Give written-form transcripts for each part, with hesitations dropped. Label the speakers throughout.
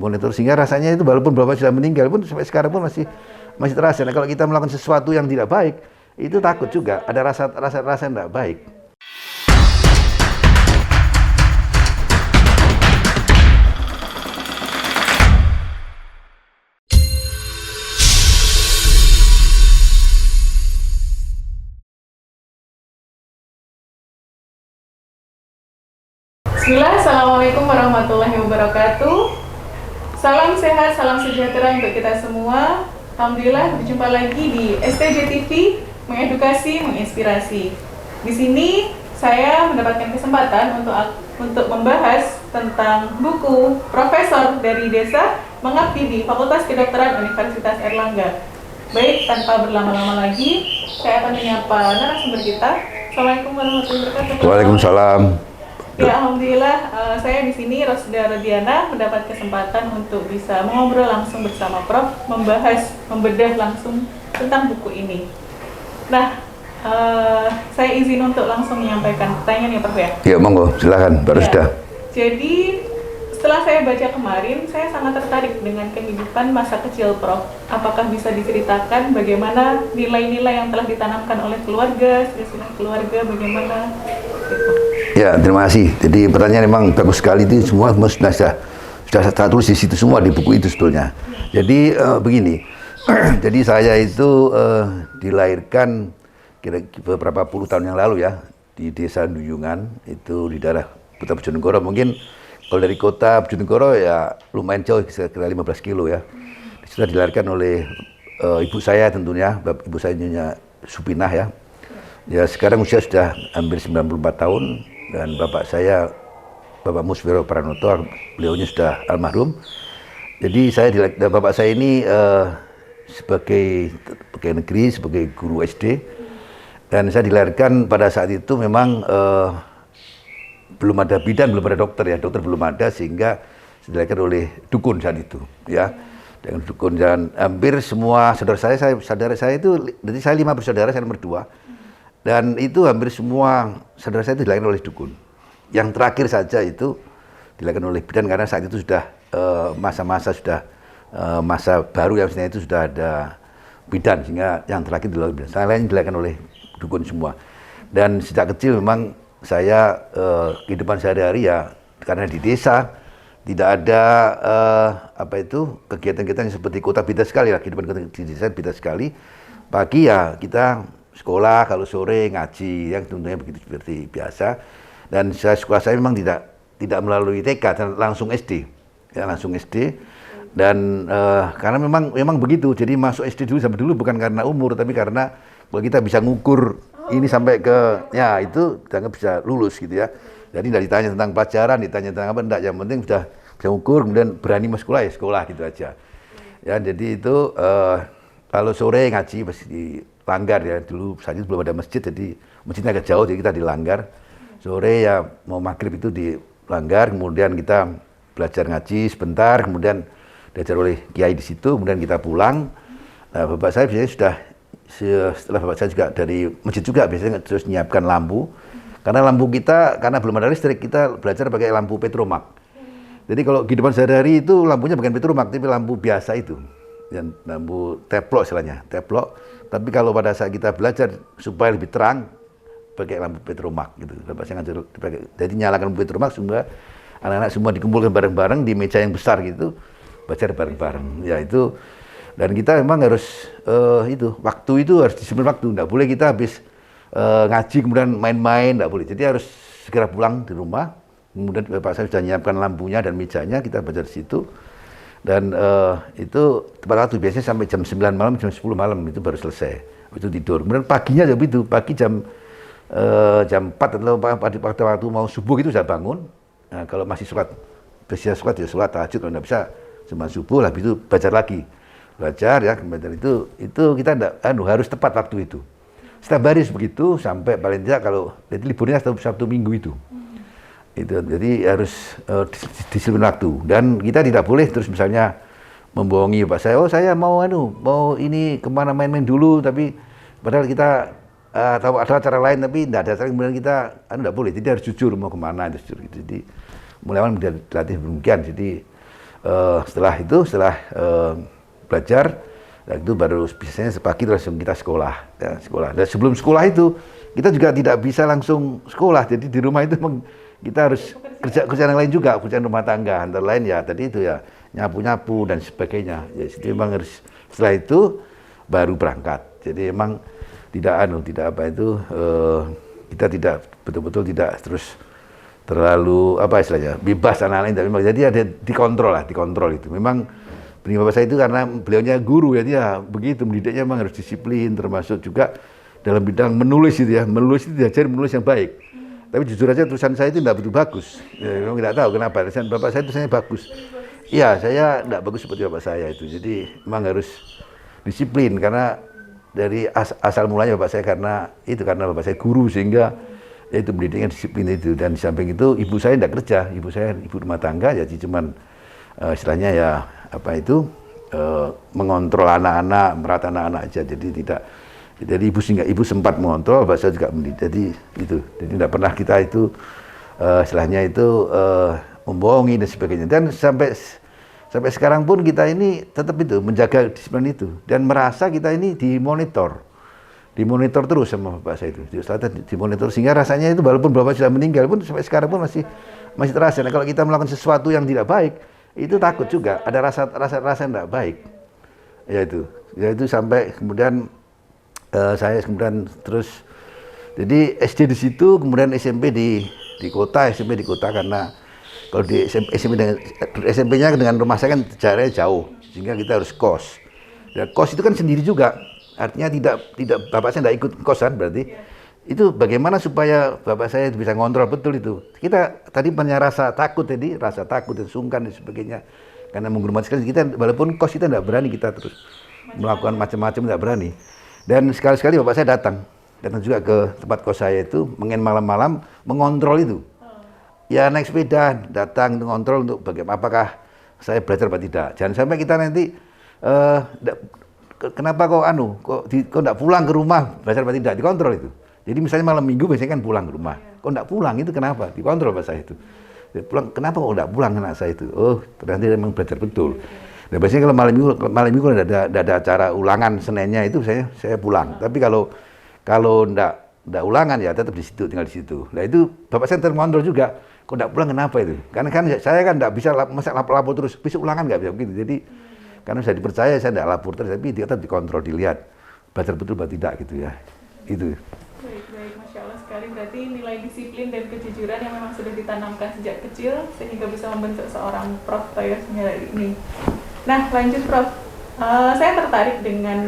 Speaker 1: dimonitor, sehingga rasanya itu walaupun bapak sudah meninggal pun sampai sekarang pun masih terasa. Nah, kalau kita melakukan sesuatu yang tidak baik, itu takut juga, ada rasa yang tidak baik.
Speaker 2: Bismillah, Assalamualaikum warahmatullahi wabarakatuh. Salam sehat, salam sejahtera untuk kita semua. Alhamdulillah berjumpa lagi di STJ TV, mengedukasi, menginspirasi. Di sini saya mendapatkan kesempatan untuk membahas tentang buku Profesor dari Desa Mengabdi di Fakultas Kedokteran Universitas Airlangga. Baik, tanpa berlama-lama lagi, saya akan menyapa narasumber kita. Assalamualaikum warahmatullahi wabarakatuh.
Speaker 1: Waalaikumsalam.
Speaker 2: Ya, alhamdulillah saya di sini Rosda Rodiana mendapat kesempatan untuk bisa mengobrol langsung bersama Prof, membedah langsung tentang buku ini. Nah, saya izin untuk langsung menyampaikan pertanyaan ya Prof ya.
Speaker 1: Ya, monggo, silakan Pak Rosda.
Speaker 2: Ya, jadi setelah saya baca kemarin, saya sangat tertarik dengan kehidupan masa kecil Prof. Apakah bisa diceritakan bagaimana nilai-nilai yang telah ditanamkan oleh keluarga, silsilah keluarga, bagaimana gitu.
Speaker 1: Ya, terima kasih. Jadi pertanyaan memang bagus sekali, itu semua sudah saya tulis di situ semua, di buku itu sebetulnya. Jadi begini, jadi saya itu dilahirkan beberapa puluh tahun yang lalu ya, di desa Duyungan, itu di daerah Kota Bojonegoro. Mungkin kalau dari kota Bojonegoro ya lumayan jauh, kira-kira 15 kilo ya. Sudah dilahirkan oleh ibu saya tentunya, ibu saya Nyonya Supinah ya. Ya sekarang usia sudah hampir 94 tahun. Dan bapak saya, Bapak Muswiro Pranoto, beliaunya sudah almarhum. Jadi bapak saya ini sebagai pegawai negeri, sebagai guru SD. Dan saya dilahirkan pada saat itu memang belum ada bidan, belum ada dokter ya, dokter belum ada, sehingga dilahirkan oleh dukun saat itu ya. Dengan dukun, dan hampir semua saudara saya itu, jadi saya 5 bersaudara, saya nomor 2. Dan itu hampir semua saudara saya itu dilahirkan oleh dukun. Yang terakhir saja itu dilahirkan oleh bidan, karena saat itu sudah masa-masa masa baru yang sebenarnya itu sudah ada bidan, sehingga yang terakhir dilahirkan bidan. Saya lain dilahirkan oleh dukun semua. Dan sejak kecil memang saya kehidupan sehari-hari ya, karena di desa tidak ada kegiatan-kegiatan seperti kota, beda sekali lah, kehidupan di desa beda sekali. Pagi ya kita sekolah, kalau sore ngaji, yang tentunya begitu seperti biasa. Dan sekolah saya memang tidak melalui TK, langsung SD, ya langsung SD. Dan karena memang begitu, jadi masuk SD dulu sampai dulu bukan karena umur, tapi karena kalau kita bisa ngukur ini sampai ke, ya itu dianggap bisa lulus gitu ya. Jadi tidak ditanya tentang pelajaran, ditanya tentang apa, enggak, yang penting sudah bisa ngukur, kemudian berani masuk sekolah, ya sekolah gitu aja. Ya jadi itu kalau sore ngaji pasti di Langgar ya, dulu saat itu belum ada masjid, jadi masjidnya agak jauh, jadi kita di Langgar. Sore ya mau maghrib itu di Langgar, kemudian kita belajar ngaji sebentar, kemudian diajar oleh kiai di situ, kemudian kita pulang. Nah, bapak saya biasanya setelah bapak saya juga dari masjid juga biasanya terus menyiapkan lampu, karena lampu kita, karena belum ada listrik, kita belajar pakai lampu petromak. Jadi kalau kehidupan sehari-hari itu lampunya bukan petromak, tapi lampu biasa itu, yang lampu teplok istilahnya, teplok. Tapi kalau pada saat kita belajar supaya lebih terang, pakai lampu petromak gitu. Bapak saya ngajar dipakai. Jadi nyalakan lampu petromak, semua anak-anak semua dikumpulkan bareng-bareng di meja yang besar gitu, belajar bareng-bareng. Ya itu, dan kita memang harus waktu itu harus disiplin waktu. Nggak boleh kita habis ngaji kemudian main-main, nggak boleh. Jadi harus segera pulang di rumah. Kemudian bapak saya sudah menyiapkan lampunya dan mejanya, kita belajar di situ. Dan itu tepat waktu, biasanya sampai jam 9 malam, jam 10 malam itu baru selesai, itu tidur. Kemudian paginya juga begitu, pagi jam 4 atau waktu mau subuh itu sudah bangun. Nah, kalau masih bisa sholat ya sholat tahajud, kalau nggak bisa cuma subuh lah, itu belajar lagi. Belajar ya, kemudian itu kita harus tepat waktu itu. Setiap hari begitu, sampai paling tidak kalau jadi liburnya Sabtu Minggu itu. Itu jadi harus disiplin waktu, dan kita tidak boleh terus misalnya membohongi Pak saya, saya mau ini kemana main-main dulu, tapi padahal kita tahu ada cara lain, tapi tidak ada cara, kemudian kita tidak boleh. Jadi harus jujur mau kemana, jujur gitu. Jadi mulai awal dilatih demikian. Jadi Setelah belajar, nah itu baru biasanya pagi langsung kita sekolah, ya, sekolah. Dan sebelum sekolah itu kita juga tidak bisa langsung sekolah. Jadi di rumah itu memang kita harus kerja yang lain juga, kerjaan rumah tangga. Antara lain ya tadi itu ya nyapu-nyapu dan sebagainya. Ya itu memang harus, setelah itu baru berangkat. Jadi memang kita tidak betul-betul tidak terus terlalu istilahnya bebas anak-anak, tapi memang jadi ada dikontrol itu. Memang bapak saya itu karena beliaunya guru ya, dia begitu mendidiknya memang harus disiplin, termasuk juga dalam bidang menulis itu ya. Menulis itu diajari menulis yang baik. Tapi jujur aja tulisan saya itu tidak begitu bagus. Ya, memang tidak tahu kenapa. Tulisan bapak saya tulisannya bagus. Iya, saya tidak bagus seperti bapak saya itu. Jadi memang harus disiplin karena dari asal mulanya bapak saya karena bapak saya guru, sehingga itu pendidiknya disiplin itu. Dan di samping itu ibu saya tidak kerja, ibu saya ibu rumah tangga, jadi cuman istilahnya ya mengontrol anak-anak, merawat anak-anak aja. Jadi ibu sempat mengontrol, bapak saya juga mendidik. Jadi tidak pernah kita itu istilahnya itu membohongi dan sebagainya. Dan sampai sekarang pun kita ini tetap itu menjaga disiplin itu dan merasa kita ini dimonitor terus sama bapak saya itu, dimonitor, sehingga rasanya itu walaupun bapak sudah meninggal pun sampai sekarang pun masih terasa. Nah, kalau kita melakukan sesuatu yang tidak baik itu takut juga, ada rasa tidak baik. Ya itu sampai kemudian saya kemudian terus jadi SD di situ, kemudian SMP di kota, karena kalau di SMP-nya dengan rumah saya kan jaraknya jauh, sehingga kita harus kos. Dan kos itu kan sendiri juga. Artinya tidak bapak saya tidak ikut kosan, berarti itu bagaimana supaya bapak saya bisa ngontrol betul itu. Kita tadi punya rasa takut dan sungkan dan sebagainya. Karena menghormati sekali kita, walaupun kos kita tidak berani, kita terus melakukan macam-macam, tidak berani. Dan sekali-sekali bapak saya datang juga ke tempat kos saya itu, malam-malam mengontrol itu. Ya naik sepeda, datang untuk ngontrol untuk bagaimana, apakah saya belajar atau tidak. Jangan sampai kita nanti kenapa kok enggak pulang ke rumah, belajar atau tidak, dikontrol itu. Jadi misalnya malam minggu biasanya kan pulang ke rumah, kok enggak pulang itu kenapa? Dikontrol Pak saya itu. Pulang, kenapa kok enggak pulang anak saya itu? Oh, ternyata memang belajar betul. Nah, biasanya kalau malam minggu kalau ada acara ulangan Seninnya itu saya pulang. Tapi kalau enggak ulangan ya tetap di situ, tinggal di situ. Nah, itu bapak saya terkontrol juga. Kok enggak pulang kenapa itu? Karena kan saya kan enggak bisa lapor terus, besok ulangan enggak bisa begitu. Jadi karena bisa dipercaya, saya tidak lapor terus, tapi dia tetap dikontrol, dilihat belajar betul atau tidak gitu ya. Itu.
Speaker 2: Baik, Masya Allah sekali. Berarti nilai disiplin dan kejujuran yang memang sudah ditanamkan sejak kecil sehingga bisa membentuk seorang Prof. Toyo ini. Nah, lanjut Prof. Saya tertarik dengan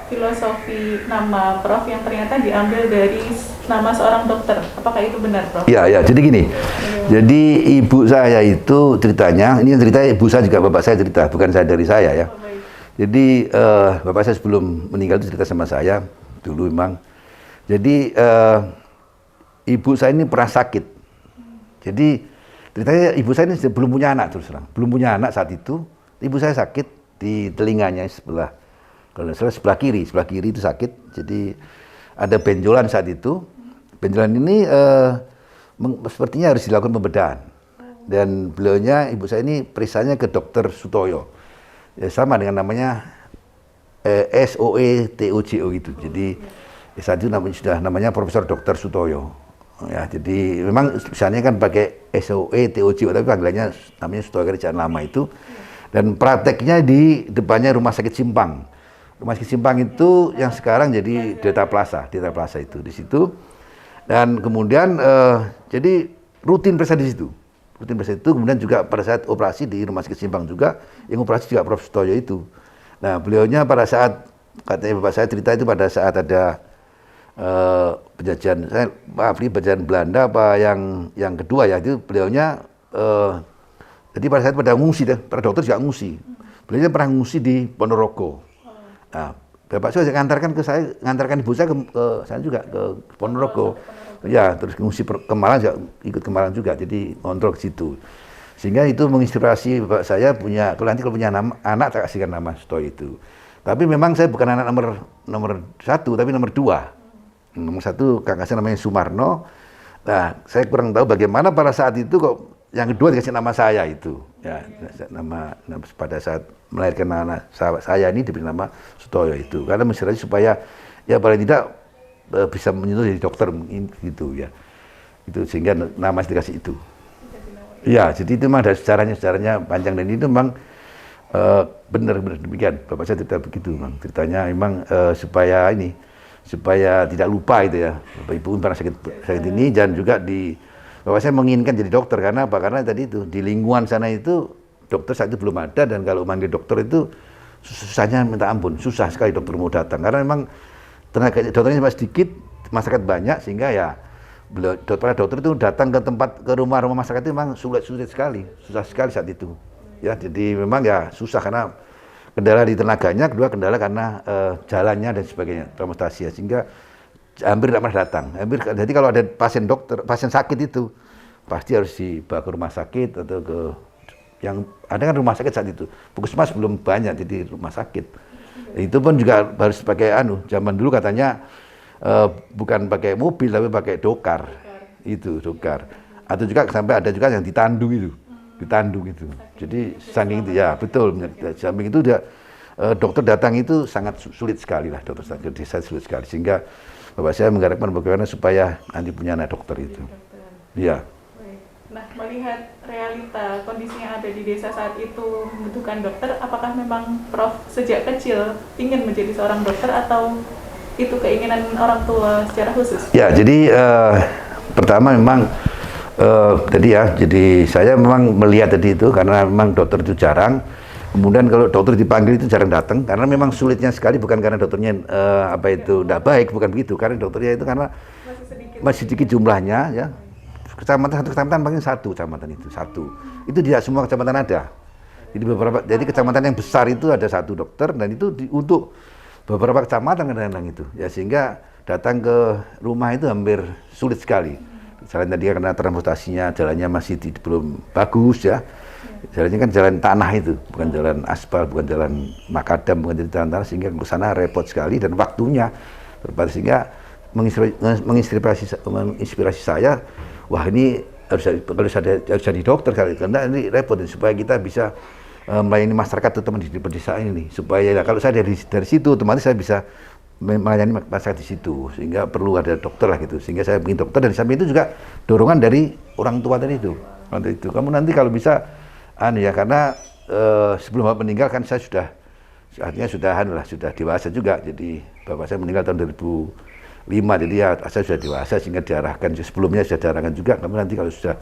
Speaker 2: filosofi nama Prof yang ternyata diambil dari nama seorang dokter. Apakah itu benar, Prof?
Speaker 1: Iya. Jadi gini. Jadi ibu saya itu ceritanya, ini cerita ibu saya juga bapak saya cerita, bukan saya dari saya ya. Jadi bapak saya sebelum meninggal itu cerita sama saya dulu memang. Jadi ibu saya ini pernah sakit. Jadi ceritanya ibu saya ini belum punya anak terus terang. Belum punya anak saat itu. Ibu saya sakit di telinganya sebelah kiri itu sakit. Jadi ada benjolan saat itu. Benjolan ini sepertinya harus dilakukan pembedahan. Dan beliaunya, ibu saya ini periksanya ke Dokter Sutoyo. Ya, sama dengan namanya SOETOJO gitu. Jadi saat itu namanya Profesor Dokter Sutoyo. Ya, jadi memang misalnya kan pakai SOETOJO, tapi panggilannya namanya Sutoyo kerjaan lama itu. Dan prakteknya di depannya Rumah Sakit Simpang. Rumah Sakit Simpang itu yang sekarang jadi Delta Plaza itu di situ. Dan kemudian jadi rutin periksa di situ. Kemudian juga pada saat operasi di Rumah Sakit Simpang juga, yang operasi juga Prof. Sutoyo itu. Nah, beliaunya pada saat, katanya bapak saya cerita itu pada saat ada penjajahan Belanda apa yang kedua ya, itu beliaunya jadi pada saat pada ngungsi, para dokter juga ngungsi. Beliaunya pernah ngungsi di Ponorogo. Nah, bapak saya ngantarkan ibu saya ke saya juga ke Ponorogo. Ya, terus ngungsi ke Malang juga, ikut ke Malang juga, jadi ngontrol ke situ. Sehingga itu menginspirasi bapak saya kalau punya anak tak kasihkan nama Sutoyo itu. Tapi memang saya bukan anak nomor 1, tapi nomor 2. Nomor 1 kakak saya namanya Sumarno. Nah, saya kurang tahu bagaimana pada saat itu kok yang kedua dikasih nama saya itu. Ya, pada saat melahirkan anak saya ini diberi nama Sutoyo itu, karena menginspirasi supaya ya paling tidak bisa menyentuh jadi dokter gitu ya. Itu sehingga nama dikasih itu. Ya, jadi itu memang ada sejarahnya panjang, dan itu memang benar demikian. Bapak saya cerita begitu, memang ceritanya memang supaya tidak lupa itu ya. Bapak Ibu pernah sakit ini, dan juga Bapak saya menginginkan jadi dokter karena apa? Karena tadi itu di lingkungan sana itu dokter saat itu belum ada, dan kalau manggil dokter itu susahnya minta ampun, susah sekali dokter mau datang karena memang tenaga dokternya cuma sedikit, masyarakat banyak, sehingga ya para dokter itu datang ke rumah-rumah masyarakat itu memang susah sekali saat itu. Ya, jadi memang ya susah karena kendala di tenaganya, kedua kendala karena jalannya dan sebagainya, transportasi, sehingga hampir tidak pernah datang. Jadi kalau ada pasien sakit itu pasti harus dibawa ke rumah sakit atau ke yang ada kan rumah sakit saat itu. Puskesmas belum banyak, jadi rumah sakit. Itu pun juga harus pakai zaman dulu katanya bukan pakai mobil tapi pakai dokar. Itu dokar. Atau juga sampai ada juga yang ditandu itu. Jadi saking itu ya betul. Samping itu dokter datang itu sangat sulit sekali lah, dokter ke desa sulit sekali, sehingga Bapak saya mengharapkan bagaimana supaya nanti punya anak dokter itu. Iya.
Speaker 2: Nah, melihat realita kondisi yang ada di desa saat itu membutuhkan dokter, apakah memang Prof sejak kecil ingin menjadi seorang dokter atau itu keinginan orang tua secara khusus?
Speaker 1: Ya, jadi pertama memang jadi saya memang melihat tadi itu karena memang dokter itu jarang. Kemudian kalau dokter dipanggil itu jarang datang karena memang sulitnya sekali, bukan karena dokternya tidak baik, bukan begitu, karena dokternya itu karena masih sedikit jumlahnya ya. Satu kecamatan paling satu tidak semua kecamatan ada. Jadi kecamatan yang besar itu ada satu dokter, dan itu untuk beberapa kecamatan kadang-kadang itu ya, sehingga datang ke rumah itu hampir sulit sekali. Selain tadi karena transportasinya jalannya masih belum bagus ya. Jalannya kan jalan tanah itu, bukan jalan aspal, bukan jalan makadam, bukan jalan tanah, sehingga ke sana repot sekali dan waktunya terbatas, sehingga menginspirasi saya, wah ini harus jadi dokter kali, karena ini repot, supaya kita bisa melayani masyarakat terutama di pedesaan ini, supaya kalau saya dari situ otomatis saya bisa melayani masyarakat di situ, sehingga perlu ada dokter lah gitu, sehingga saya bikin dokter. Dan sampai itu juga dorongan dari orang tua tadi itu, kamu nanti kalau bisa karena sebelum Bapak meninggal kan saya sudah dewasa juga. Jadi Bapak saya meninggal tahun 2005, jadi ya saya sudah dewasa, sehingga diarahkan sebelumnya sudah diarahkan juga, kamu nanti kalau sudah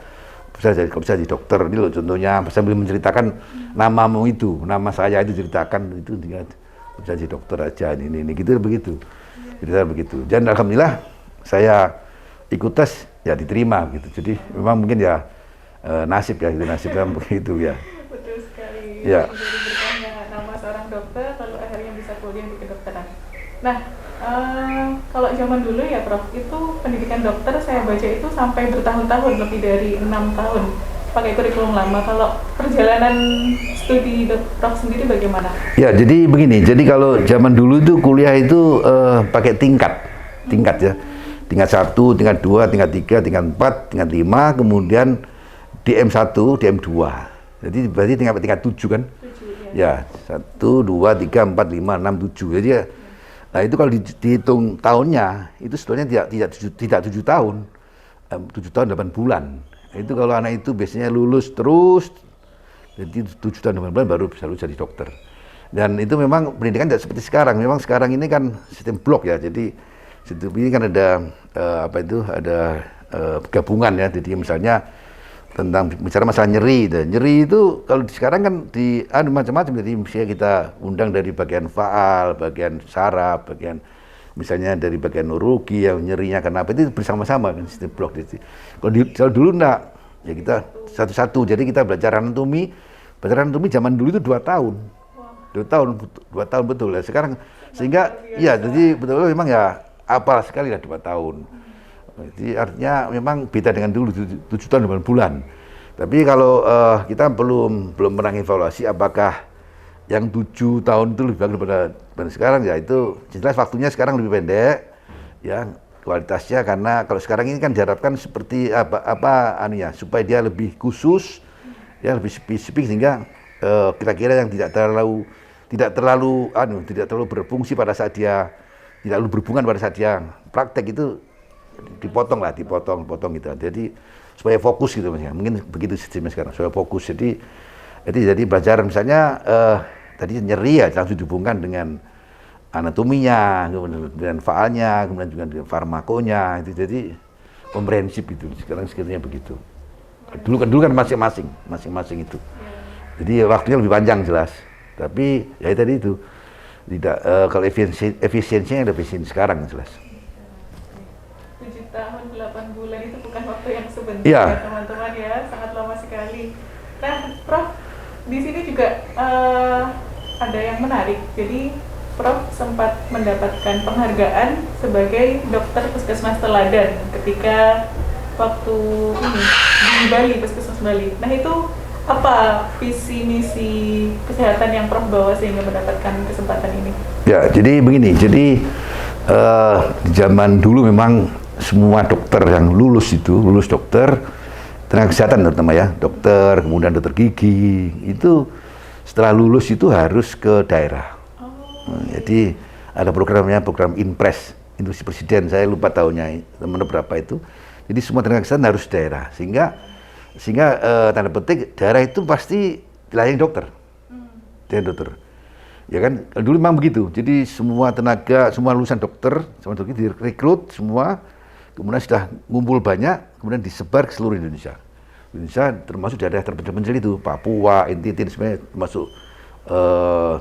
Speaker 1: bisa jadi dokter ini loh, contohnya sambil menceritakan nama saya itu ceritakan itu, bisa jadi dokter aja ini gitu begitu. Dan alhamdulillah saya ikut tes ya diterima gitu. Jadi memang mungkin ya nasibnya begitu ya.
Speaker 2: Betul sekali.
Speaker 1: Ya.
Speaker 2: Jadi berkahnya nama seorang dokter lalu akhirnya bisa kuliah di kedokteran. Nah, kalau zaman dulu ya Prof, itu pendidikan dokter saya baca itu sampai bertahun-tahun, lebih dari 6 tahun pakai kurikulum lama. Kalau perjalanan studi Prof sendiri bagaimana?
Speaker 1: Ya, jadi begini. Jadi kalau zaman dulu itu kuliah itu pakai tingkat ya. Tingkat 1, tingkat 2, tingkat 3, tingkat 4, tingkat 5, kemudian DM1, DM2. Jadi berarti tingkat 7 kan? 7, ya. 1, 2, 3, 4, 5, 6, 7. Jadi ya, nah itu kalau dihitung tahunnya, itu sebetulnya tidak 7 tahun. 7 tahun 8 bulan. Itu kalau anak itu biasanya lulus terus, jadi 7 tahun 8 bulan baru bisa lulus jadi dokter. Dan itu memang pendidikan tidak seperti sekarang. Memang sekarang ini kan sistem blok ya. Jadi ini kan ada ada gabungan ya. Jadi misalnya tentang bicara masalah nyeri itu kalau sekarang kan macam-macam. Jadi misalnya kita undang dari bagian faal, bagian saraf, bagian misalnya dari bagian neurologi yang nyerinya kenapa, itu bersama-sama kan sistem blok. Kalau dulu enggak, ya kita satu-satu. Jadi kita belajar anatomi zaman dulu itu 2 tahun. 2 tahun betul ya. Sekarang sehingga ya jadi betul memang ya apal sekali lah 2 tahun. Jadi artinya memang beda dengan dulu 7 tahun 8 bulan. Tapi kalau kita belum pernah evaluasi apakah yang 7 tahun itu lebih bagus daripada sekarang, ya itu jelas waktunya sekarang lebih pendek ya, kualitasnya, karena kalau sekarang ini kan diharapkan seperti supaya dia lebih khusus ya lebih spesifik sehingga kira-kira yang tidak terlalu berfungsi pada saat dia tidak terlalu berhubungan pada saat dia praktek itu dipotong gitu. Jadi supaya fokus gitu Mas. Mungkin begitu sistemnya sekarang, supaya fokus. Jadi pelajaran misalnya tadi nyeri ya langsung dihubungkan dengan anatominya, kemudian dengan faalnya, kemudian juga dengan farmakonya itu. Jadi komprehensif itu. Sekarang sekiranya begitu. Dulu kan masing-masing itu. Jadi waktunya lebih panjang jelas. Tapi ya tadi itu tidak kalau efisiensinya ada efisien sekarang jelas.
Speaker 2: 7 tahun 8 bulan itu bukan waktu yang sebentar
Speaker 1: Iya.
Speaker 2: ya teman-teman ya, sangat lama sekali. Nah, Prof, di sini juga ada yang menarik. Jadi Prof sempat mendapatkan penghargaan sebagai dokter puskesmas teladan ketika waktu ini di Bali, puskesmas Bali. Nah itu apa visi misi kesehatan yang Prof bawa sehingga mendapatkan kesempatan ini?
Speaker 1: Ya, jadi begini. Jadi di zaman dulu memang semua dokter yang lulus dokter tenaga kesehatan terutama ya, dokter, kemudian dokter gigi, itu setelah lulus itu harus ke daerah. Jadi ada programnya, program Inpres, Instruksi Presiden, saya lupa tahunnya, teman berapa itu. Jadi semua tenaga kesehatan harus daerah, sehingga tanda petik daerah itu pasti dilayani dokter. Ya kan, dulu memang begitu. Jadi semua lulusan dokter, direkrut semua, kemudian sudah ngumpul banyak, kemudian disebar ke seluruh Indonesia. Indonesia termasuk daerah terpencil itu, Papua, NTT, sebenarnya termasuk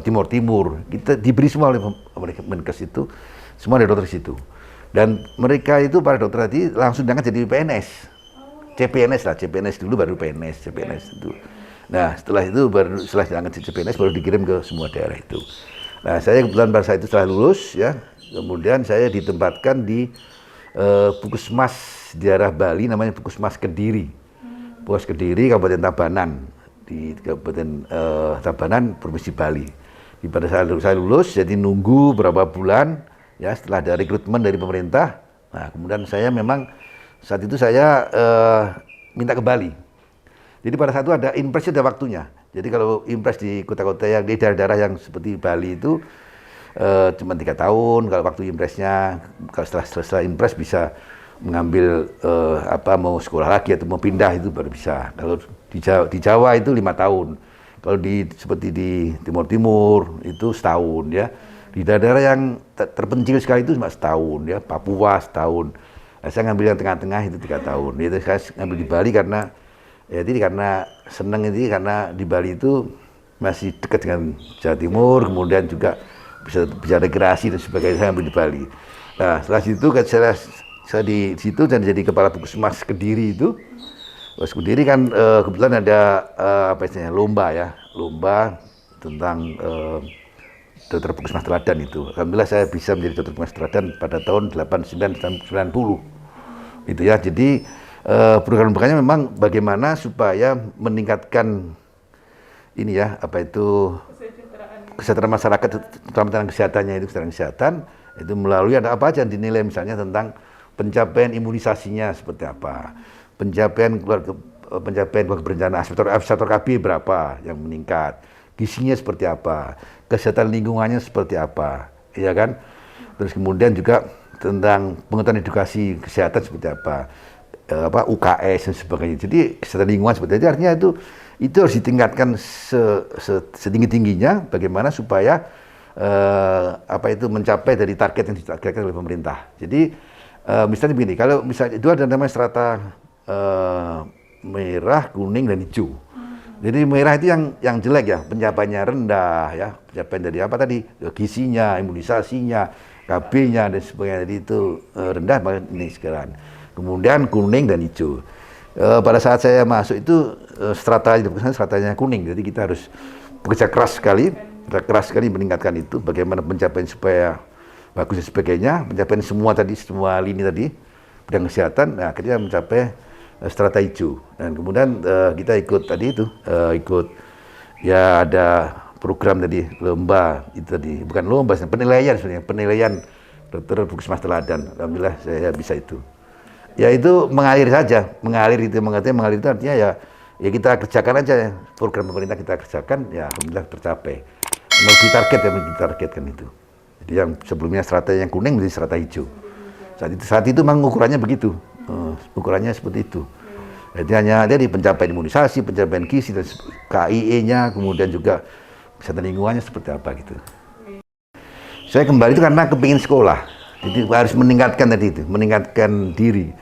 Speaker 1: Timur. Kita diberi semua oleh Menkes itu, semua dari dokter situ. Dan mereka itu para dokter tadi langsung diangkat jadi PNS. CPNS dulu baru CPNS itu. Nah, setelah diangkat jadi CPNS baru dikirim ke semua daerah itu. Nah, saya kebetulan pada saat itu setelah lulus ya, kemudian saya ditempatkan di Puskesmas daerah Bali namanya Puskesmas Kediri. Puskesmas Kediri, Kabupaten Tabanan. Di Kabupaten Tabanan, Provinsi Bali. Pada saat saya lulus, jadi nunggu berapa bulan, ya setelah ada rekrutmen dari pemerintah. Nah, kemudian saya memang saat itu saya minta ke Bali. Jadi pada saat itu ada impres, ada waktunya. Jadi kalau impres di kota-kota yang di daerah-daerah yang seperti Bali itu cuma 3 tahun. Kalau waktu impresnya, kalau setelah selesai impres bisa mengambil mau sekolah lagi atau mau pindah itu baru bisa. Kalau di Jawa itu 5 tahun. Kalau seperti di Timur itu setahun ya. Di daerah yang terpencil sekali itu cuma setahun ya. Papua setahun. Nah, saya ngambil yang tengah-tengah itu 3 tahun. Itu saya ngambil di Bali karena senang karena di Bali itu masih dekat dengan Jawa Timur, kemudian juga bisa rekreasi dan sebagainya. Saya ambil di Bali. Nah, setelah itu saya di situ dan jadi kepala Puskesmas Kediri itu. Puskesmas Kediri kan kebetulan ada lomba tentang dokter Puskesmas Teladan itu. Alhamdulillah saya bisa menjadi dokter Puskesmas Teladan pada tahun 89 90. Itu ya. Jadi program-programnya memang bagaimana supaya meningkatkan ini ya, kesejahteraan masyarakat, terutama tentang kesehatan itu melalui ada apa aja yang dinilai, misalnya tentang pencapaian imunisasinya seperti apa, pencapaian keluarga berencana sektor KB berapa yang meningkat, gizinya seperti apa, kesehatan lingkungannya seperti apa, ya kan? Terus kemudian juga tentang pengetahuan edukasi kesehatan seperti apa, UKS dan sebagainya. Jadi kesehatan lingkungan seperti itu, artinya itu harus ditingkatkan setinggi-tingginya bagaimana supaya mencapai dari target yang ditargetkan oleh pemerintah. Jadi misalnya begini, kalau misalnya itu ada namanya strata merah, kuning dan hijau. Jadi merah itu yang jelek ya, pencapaiannya rendah ya, pencapaian dari apa tadi, gizinya, imunisasinya, KB-nya dan sebagainya, jadi itu rendah banget ini sekarang. Kemudian kuning dan hijau. Pada saat saya masuk itu stratanya kuning, jadi kita harus bekerja keras sekali meningkatkan itu, bagaimana pencapaian supaya bagus dan sebagainya, pencapaian semua lini tadi bidang kesehatan. Nah, akhirnya mencapai strata hijau. Dan kemudian kita ikut ya ada program tadi lomba itu tadi, bukan lomba, penilaian dokter Puskesmas Teladan. Alhamdulillah saya bisa itu. Ya itu mengalir saja, mengalir itu artinya ya Ya kita kerjakan aja program pemerintah kita kerjakan, ya alhamdulillah tercapai. Lebih target ya, lebih ditargetkan itu. Jadi yang sebelumnya strata yang kuning menjadi strata hijau. Saat itu memang ukurannya begitu, ukurannya seperti itu. Jadi hanya dari pencapaian imunisasi, pencapaian gizi dan KIE-nya, kemudian juga kesehatan lingkungannya seperti apa gitu. Saya kembali itu karena kepingin sekolah, jadi harus meningkatkan tadi itu, meningkatkan diri.